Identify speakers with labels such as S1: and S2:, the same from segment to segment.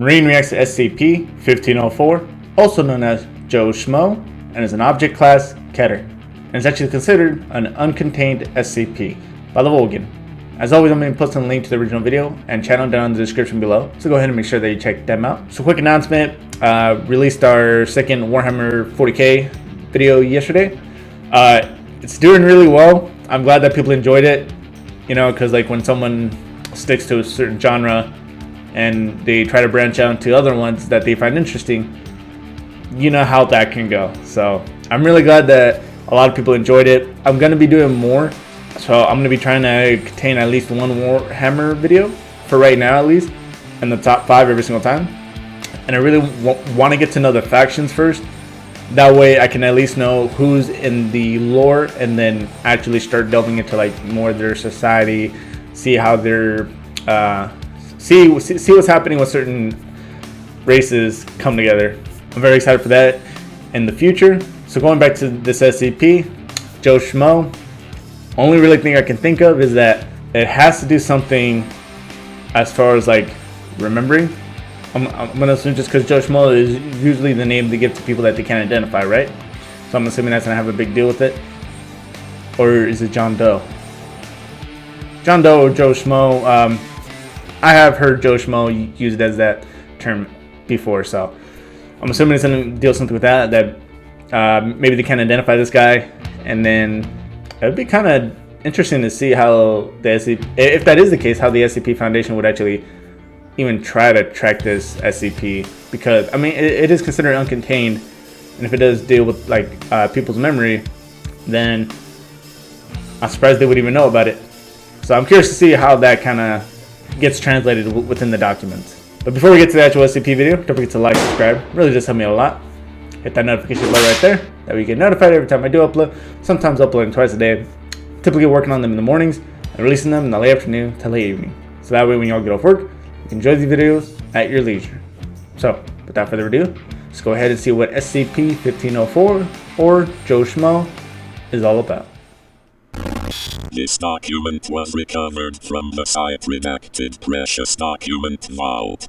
S1: Marine reacts to SCP-1504, also known as Joe Schmo, and is an object class keter, and is actually considered an uncontained SCP by TheVolgun. As always, I'm going to be posting a link to the original video and channel down in the description below, so go ahead and make sure that you check them out. So quick announcement, released our second Warhammer 40k video yesterday. It's doing really well. I'm glad that people enjoyed it, you know, because like when someone sticks to a certain genre and they try to branch out to other ones that they find interesting, you know how that can go. So I'm really glad that a lot of people enjoyed it. I'm going to be doing more, so I'm going to be trying to contain at least one Warhammer video for right now, at least in the top 5 every single time. And I really want to get to know the factions first. That way I can at least know who's in the lore, and then actually start delving into like more of their society, see how they're see what's happening with certain races come together. I'm very excited for that in the future. So going back to this SCP, Joe Schmo, only really thing I can think of is that it has to do something as far as like remembering. I'm gonna assume just because Joe Schmo is usually the name they give to people that they can't identify, right? So I'm assuming that's gonna have a big deal with it. Or is it John Doe? John Doe or Joe Schmo. I have heard Joe Schmo used as that term before, so I'm assuming it's gonna deal something with that maybe they can't identify this guy, and then it would be kind of interesting to see how the SCP, if that is the case, how the SCP Foundation would actually even try to track this SCP, because I mean it is considered uncontained, and if it does deal with like people's memory, then I'm surprised they would even know about it. So I'm curious to see how that kind of gets translated within the documents. But before we get to the actual SCP video, don't forget to like, subscribe. Really just help me out a lot. Hit that notification bell right there, that way you get notified every time I do upload. Sometimes uploading twice a day. Typically working on them in the mornings and releasing them in the late afternoon to late evening. So that way when you all get off work, you can enjoy these videos at your leisure. So without further ado, let's go ahead and see what SCP-1504 or Joe Schmo is all about.
S2: This document was recovered from the site-redacted precious document vault.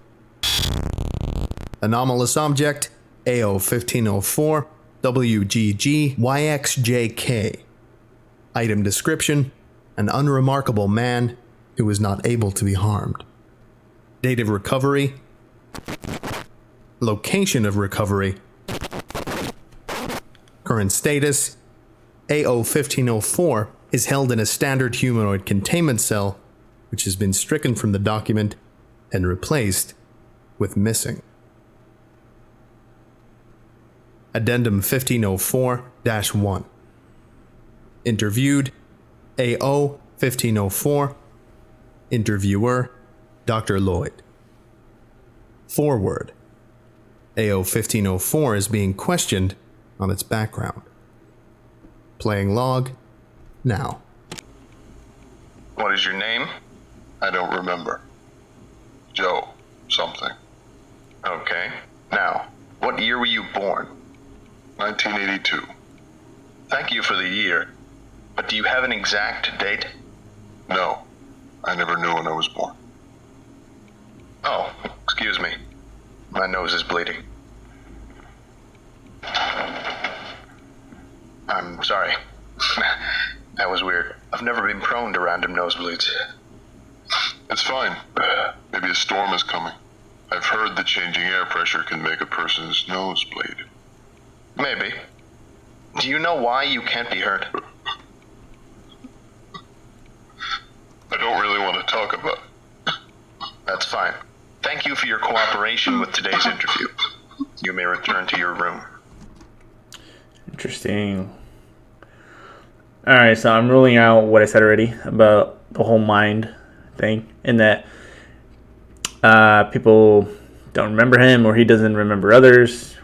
S3: Anomalous object AO-1504 WGG-YXJK. Item description: an unremarkable man who was not able to be harmed. Date of recovery. Location of recovery. Current status: AO-1504 is held in a standard humanoid containment cell, which has been stricken from the document and replaced with missing. Addendum 1504-1. Interviewed: AO-1504. Interviewer: Dr. Lloyd. Forward: AO-1504 is being questioned on its background. Playing log now.
S4: What is your name? I don't remember. Joe something. Okay. Now, what year were you born? 1982. Thank you for the year. But do you have an exact date? No. I never knew when I was born. Oh, excuse me. My nose is bleeding. I'm sorry. That was weird. I've never been prone to random nosebleeds.
S5: It's fine. Maybe a storm is coming. I've heard that changing air pressure can make a person's nose bleed.
S4: Maybe. Do you know why you can't be hurt?
S5: I don't really want to talk about it.
S4: That's fine. Thank you for your cooperation with today's interview. You may return to your room.
S1: Interesting. Alright, so I'm ruling out what I said already about the whole mind thing, and that people don't remember him, or he doesn't remember others,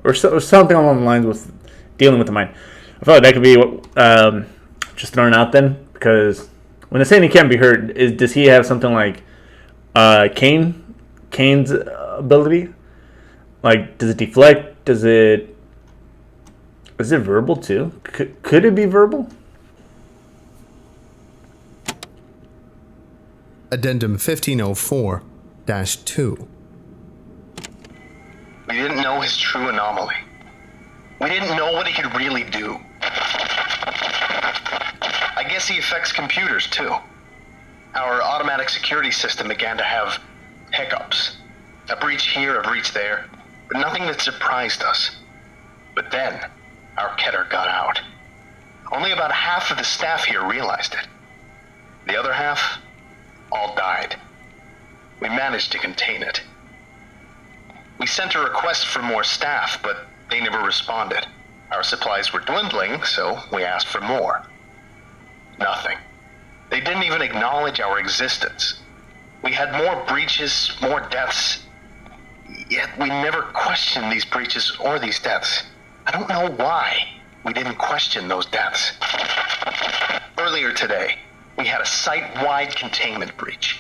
S1: or something along the lines with dealing with the mind. I feel like that could be just thrown out then, because when they're saying he can't be hurt, does he have something like Kane's ability? Like, does it deflect? Is it verbal too? Could it be verbal?
S3: Addendum 1504-2.
S6: We didn't know his true anomaly. We didn't know what he could really do. I guess he affects computers too. Our automatic security system began to have hiccups. A breach here, a breach there, but nothing that surprised us. But then, our keter got out. Only about half of the staff here realized it. The other half all died. We managed to contain it. We sent a request for more staff, but they never responded. Our supplies were dwindling, so we asked for more. Nothing. They didn't even acknowledge our existence. We had more breaches, more deaths, yet we never questioned these breaches or these deaths. I don't know why we didn't question those deaths. Earlier today, we had a site-wide containment breach.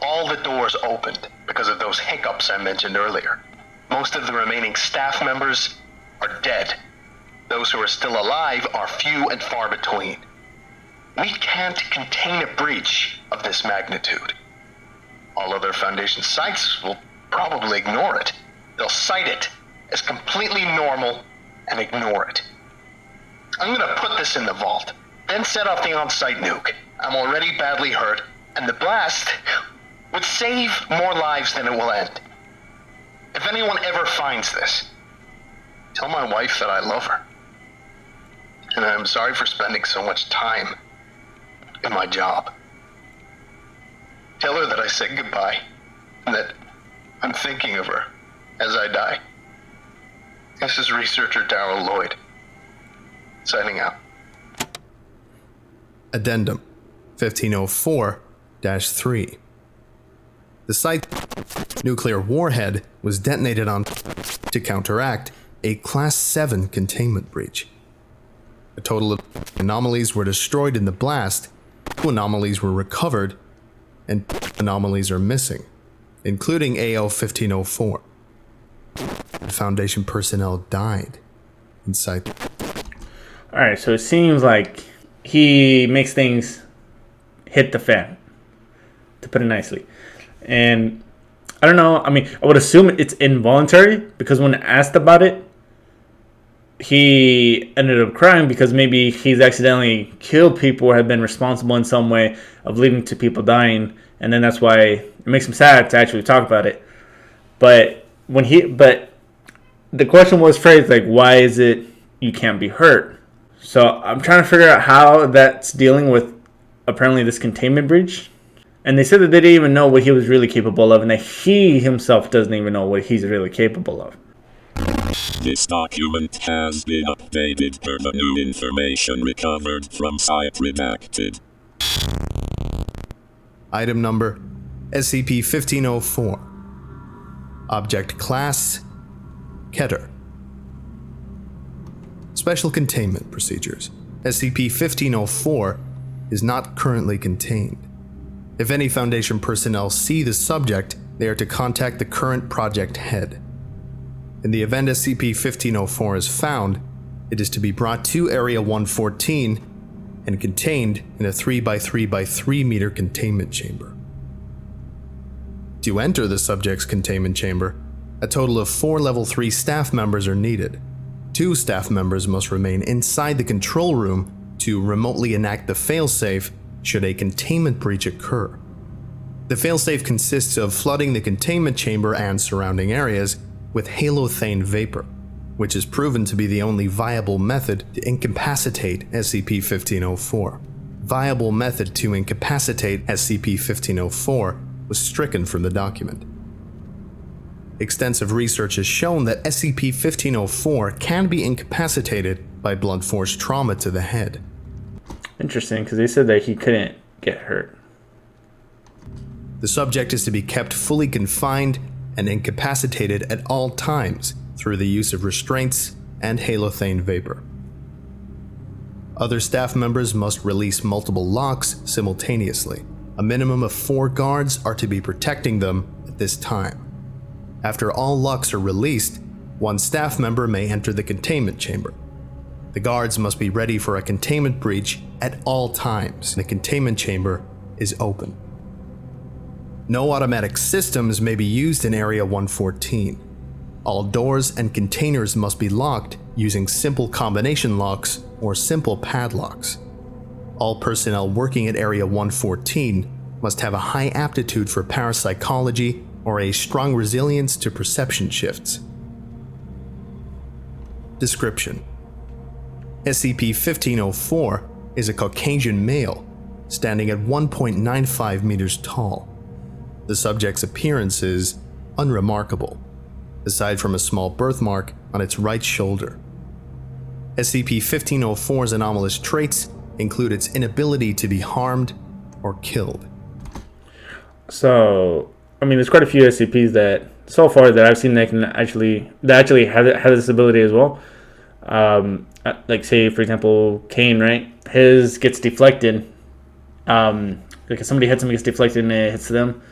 S6: All the doors opened because of those hiccups I mentioned earlier. Most of the remaining staff members are dead. Those who are still alive are few and far between. We can't contain a breach of this magnitude. All other Foundation sites will probably ignore it. They'll cite it as completely normal and ignore it. I'm gonna put this in the vault, then set off the on-site nuke. I'm already badly hurt, and the blast would save more lives than it will end. If anyone ever finds this, tell my wife that I love her. And I'm sorry for spending so much time in my job. Tell her that I said goodbye, and that I'm thinking of her as I die. This is researcher Darrell Lloyd, signing out.
S3: Addendum 1504-3. The site nuclear warhead was detonated on to counteract a Class 7 containment breach. A total of anomalies were destroyed in the blast, 2 anomalies were recovered, and 2 anomalies are missing, including AO-1504. Foundation personnel died inside.
S1: Alright, so it seems like he makes things hit the fan, to put it nicely. And I don't know, I mean, I would assume it's involuntary, because when asked about it, he ended up crying because maybe he's accidentally killed people or have been responsible in some way of leading to people dying, and then that's why it makes him sad to actually talk about it. But the question was phrased like, why is it you can't be hurt? So I'm trying to figure out how that's dealing with apparently this containment breach. And they said that they didn't even know what he was really capable of, and that he himself doesn't even know what he's really capable of.
S2: This document has been updated per the new information recovered from Site Redacted.
S3: Item number SCP-1504. Object Class Keter. Special Containment Procedures. SCP-1504 is not currently contained. If any Foundation personnel see the subject, they are to contact the current project head. In the event SCP-1504 is found, it is to be brought to Area 114 and contained in a 3x3x3 meter containment chamber. To enter the subject's containment chamber, a total of 4 Level 3 staff members are needed. 2 staff members must remain inside the control room to remotely enact the failsafe should a containment breach occur. The failsafe consists of flooding the containment chamber and surrounding areas with halothane vapor, which is proven to be the only viable method to incapacitate SCP-1504. Viable method to incapacitate SCP-1504 was stricken from the document. Extensive research has shown that SCP-1504 can be incapacitated by blunt force trauma to the head.
S1: Interesting, because they said that he couldn't get hurt.
S3: The subject is to be kept fully confined and incapacitated at all times through the use of restraints and halothane vapor. Other staff members must release multiple locks simultaneously. A minimum of 4 guards are to be protecting them at this time. After all locks are released, 1 staff member may enter the containment chamber. The guards must be ready for a containment breach at all times. The containment chamber is open. No automatic systems may be used in Area 114. All doors and containers must be locked using simple combination locks or simple padlocks. All personnel working at Area 114 must have a high aptitude for parapsychology or a strong resilience to perception shifts. Description: SCP-1504 is a Caucasian male, standing at 1.95 meters tall. The subject's appearance is unremarkable, aside from a small birthmark on its right shoulder. SCP-1504's anomalous traits include its inability to be harmed or killed.
S1: So, I mean, there's quite a few SCPs that, so far, that I've seen that can actually have this ability as well. Like, say, for example, Kane, right? His gets deflected. Like, if somebody hits him, it gets deflected and it hits them.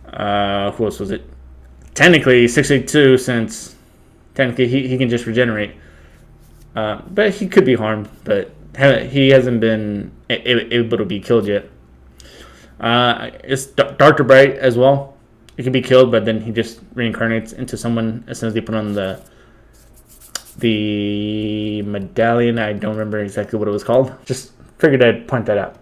S1: Who else was it? Technically, 682, since technically he can just regenerate. But he could be harmed, but he hasn't been able to be killed yet. It's Dr. Bright as well. He can be killed, but then he just reincarnates into someone as soon as they put on the medallion. I don't remember exactly what it was called. Just figured I'd point that out.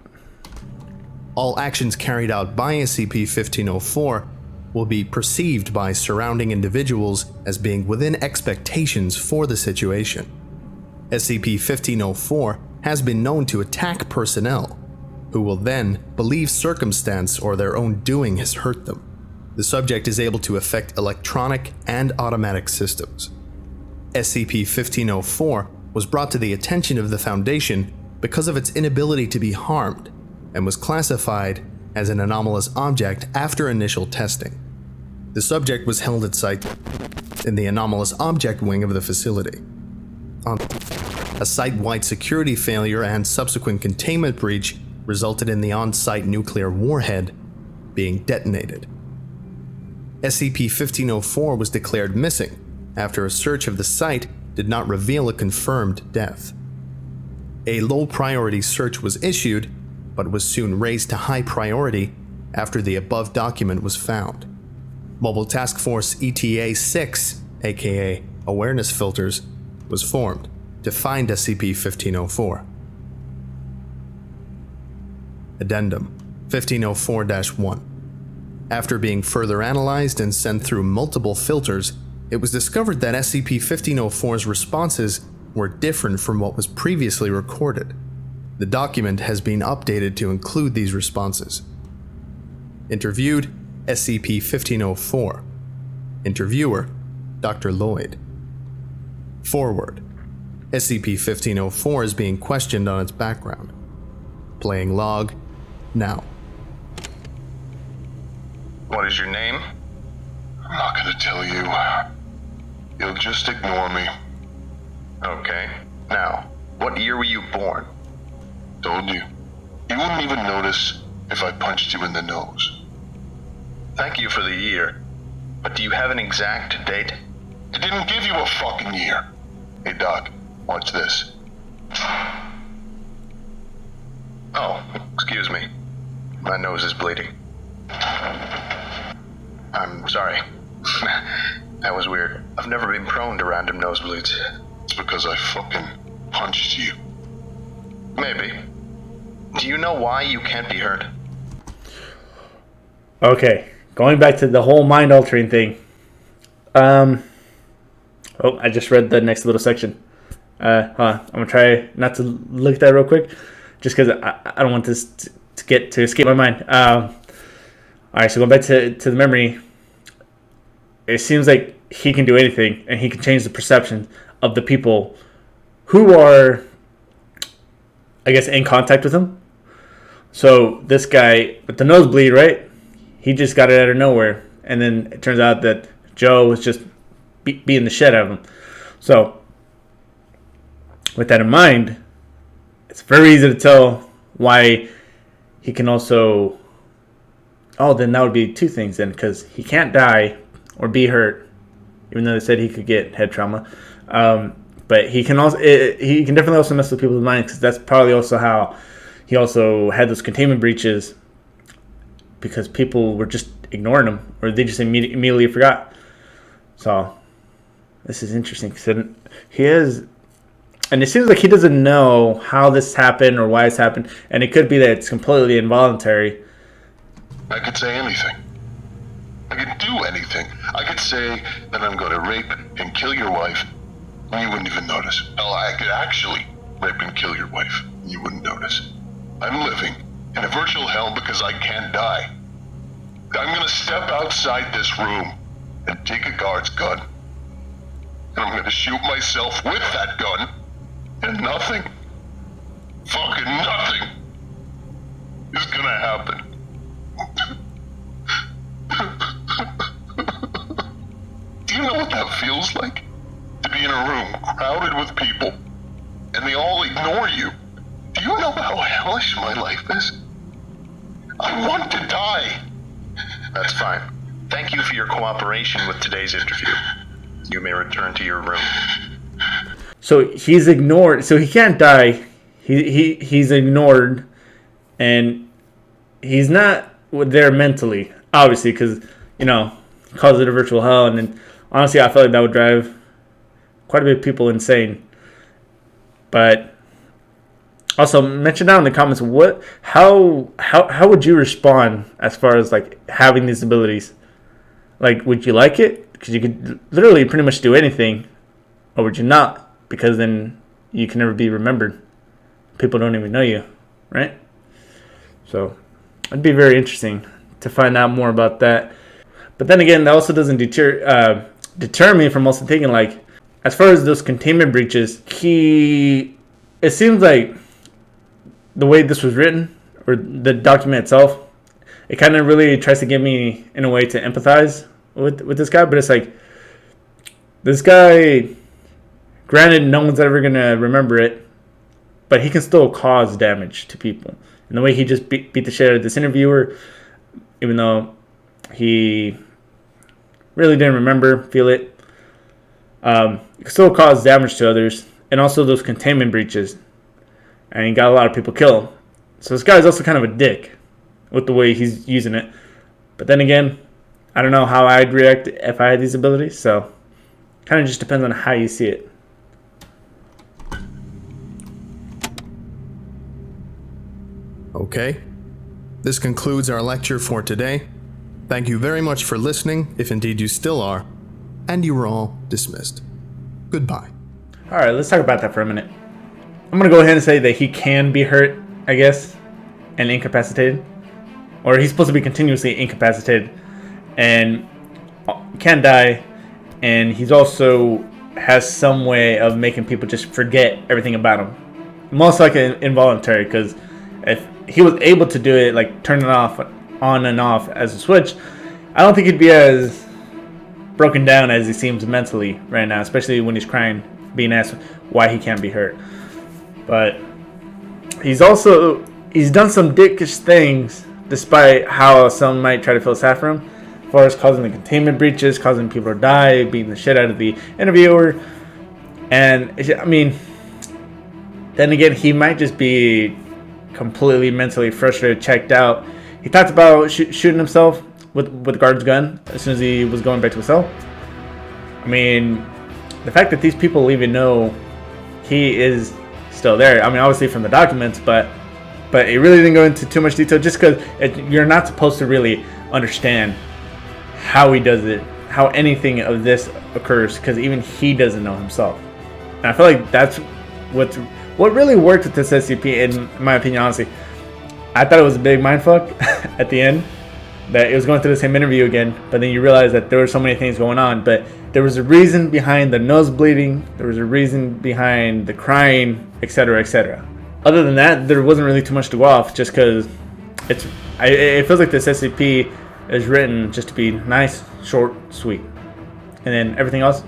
S3: All actions carried out by SCP-1504 will be perceived by surrounding individuals as being within expectations for the situation. SCP-1504 has been known to attack personnel, who will then believe circumstance or their own doing has hurt them. The subject is able to affect electronic and automatic systems. SCP-1504 was brought to the attention of the Foundation because of its inability to be harmed, and was classified as an anomalous object after initial testing. The subject was held at site in the anomalous object wing of the facility. A site-wide security failure and subsequent containment breach resulted in the on-site nuclear warhead being detonated. SCP-1504 was declared missing after a search of the site did not reveal a confirmed death. A low-priority search was issued, but was soon raised to high priority after the above document was found. Mobile Task Force ETA-6, aka Awareness Filters, was formed to find SCP-1504. Addendum 1504-1. After being further analyzed and sent through multiple filters, it was discovered that SCP-1504's responses were different from what was previously recorded. The document has been updated to include these responses. Interviewed, SCP-1504. Interviewer, Dr. Lloyd. Forward. SCP-1504 is being questioned on its background. Playing log, now.
S4: What is your name?
S5: I'm not gonna tell you. You'll just ignore me.
S4: Okay. Now, what year were you born?
S5: Told you. You wouldn't even notice if I punched you in the nose.
S4: Thank you for the year. But do you have an exact date?
S5: I didn't give you a fucking year. Hey, Doc, watch this.
S4: Oh, excuse me. My nose is bleeding. I'm sorry. That was weird. I've never been prone to random nosebleeds.
S5: It's because I fucking punched you.
S4: Maybe. Do you know why you can't be hurt?
S1: Okay, going back to the whole mind-altering thing. I just read the next little section. I'm gonna try not to look at that real quick, just because I don't want this to escape my mind. All right, so going back to the memory, it seems like he can do anything, and he can change the perception of the people who are, I guess, in contact with him. So this guy with the nosebleed, right? He just got it out of nowhere, and then it turns out that Joe was just beating the shit out of him. So with that in mind, it's very easy to tell why he can also... Oh, then that would be two things then, because he can't die or be hurt, even though they said he could get head trauma. But he can also he can definitely also mess with people's minds, because that's probably also how he also had those containment breaches, because people were just ignoring him, or they just immediately forgot. So This is interesting because he is, and it seems like he doesn't know how this happened or why it's happened, and it could be that it's completely involuntary.
S5: I could say anything. I could do anything. I could say that I'm going to rape and kill your wife, and you wouldn't even notice. Hell, I could actually rape and kill your wife, and you wouldn't notice. I'm living in a virtual hell because I can't die. I'm going to step outside this room and take a guard's gun. And I'm going to shoot myself with that gun, and nothing, fucking nothing, is going to happen. Do you know what that feels like? To be in a room crowded with people, and they all ignore you. Do you know how hellish my life is? I want to die.
S6: That's fine. Thank you for your cooperation with today's interview. You may return to your room.
S1: So he's ignored. So he can't die. He's ignored, and he's not there mentally, obviously, because he calls it a virtual hell. And then honestly, I feel like that would drive quite a bit of people insane. But also mention down in the comments how would you respond as far as like having these abilities? Like, would you like it? Because you could literally pretty much do anything, or would you not? Because then you can never be remembered. People don't even know you, right? So it'd be very interesting to find out more about that. But then again, that also doesn't deter me from also thinking, like, as far as those containment breaches, it seems like the way this was written, or the document itself, it kind of really tries to get me in a way to empathize with this guy. But it's like, this guy, granted, no one's ever going to remember it, but he can still cause damage to people. And the way he just beat the shit out of this interviewer, even though he really didn't feel it, it can still cause damage to others. And also those containment breaches. And he got a lot of people killed. So this guy's also kind of a dick with the way he's using it. But then again, I don't know how I'd react if I had these abilities. So kind of just depends on how you see it.
S3: Okay, this concludes our lecture for today. Thank you very much for listening, if indeed you still are, and you were all dismissed. Goodbye.
S1: All right, let's talk about that for a minute. I'm going to go ahead and say that he can be hurt, I guess, and incapacitated. Or he's supposed to be continuously incapacitated and can die. And he's also has some way of making people just forget everything about him. Most likely involuntary, because if he was able to do it, like turn it off, on and off as a switch, I don't think he'd be as broken down as he seems mentally right now, especially when he's crying, being asked why he can't be hurt. But he's done some dickish things, despite how some might try to feel sad for him, as far as causing the containment breaches, causing people to die, beating the shit out of the interviewer. And I mean, then again, he might just be completely mentally frustrated, checked out. He talked about shooting himself with the guard's gun as soon as he was going back to his cell. I mean, the fact that these people even know he is still there. I mean, obviously from the documents, but it really didn't go into too much detail, just because you're not supposed to really understand how he does it, how anything of this occurs, because even he doesn't know himself. And I feel like that's what really worked with this SCP, in my opinion, honestly. I thought it was a big mindfuck at the end, that it was going through the same interview again, but then you realize that there were so many things going on. But there was a reason behind the nose bleeding, there was a reason behind the crying, etc., etc. Other than that, there wasn't really too much to go off, just because it feels like this SCP is written just to be nice, short, sweet. And then everything else,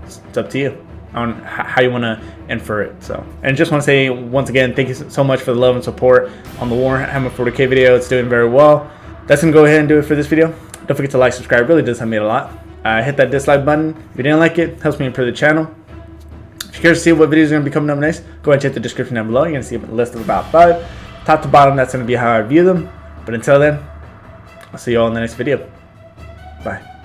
S1: it's up to you on how you want to infer it. So, and just want to say once again, thank you so much for the love and support on the Warhammer 40k video. It's doing very well. That's gonna go ahead and do it for this video. Don't forget to like, subscribe. It really does help me a lot. Hit that dislike button if you didn't like it. Helps me improve the channel. If you're curious to see what videos are gonna be coming up next, go ahead and check the description down below. You're gonna see a list of about 5. Top to bottom, that's gonna be how I view them. But until then, I'll see you all in the next video. Bye.